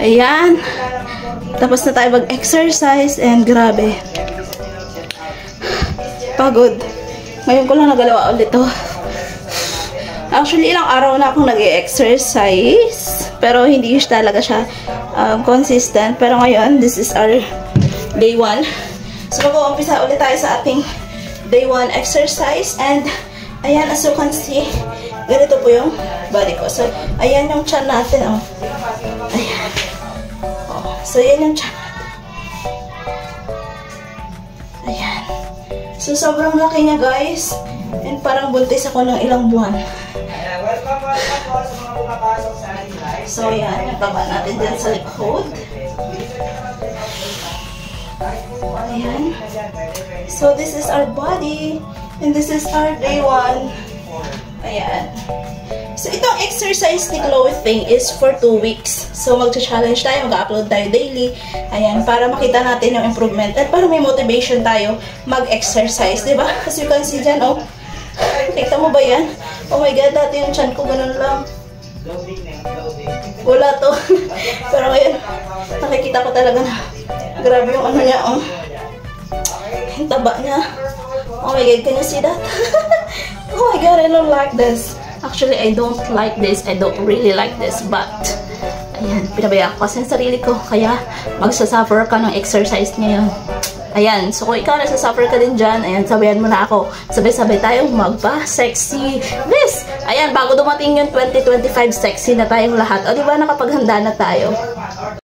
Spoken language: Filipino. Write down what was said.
Ayan. Tapos na tayo mag-exercise and grabe. Pagod. Ngayon ko lang nagalawa ulit to. Actually, ilang araw na akong nag-exercise. Pero hindi talaga siya consistent. Pero ngayon, this is our day 1. So, mag-uumpisa ulit tayo sa ating day 1 exercise. And, ayan, as you can see, ganito po yung body ko. So, ayan yung chan natin, oh. Ayan. Oh, so, yan yung chan natin. Ayan. So, sobrang laki niya, guys. And parang buntis ako ng ilang buwan. So, ayan. Yung taba natin dyan sa likod. Ayan. So, this is our body. And this is our day 1. Ayan. So, itong exercise ni clothing is for 2 weeks. So, mag-challenge tayo, mag-upload tayo daily. Ayan, para makita natin yung improvement. At para may motivation tayo mag-exercise. Diba? As you can see dyan, oh. Nakita mo ba yan? Oh my God, dati yung chan ko, ganun lang. Wala to. Pero ngayon, nakikita ko talaga na grabe yung ano niya, oh. Yung taba niya. Oh my God, can you see that? Oh my God, I don't like this. Actually, I don't like this. I don't really like this. But, ayan, pinabayaan ko kasi ang sarili ko. Kaya, magsasuffer ka ng exercise ngayon. Ayan, so kung ikaw nagsasuffer ka din dyan, ayan, sabayan mo na ako. Sabay-sabay tayong magpa-sexy this. Ayan, bago dumating yung 2025, sexy na tayong lahat. O, diba, nakapaghanda na tayo.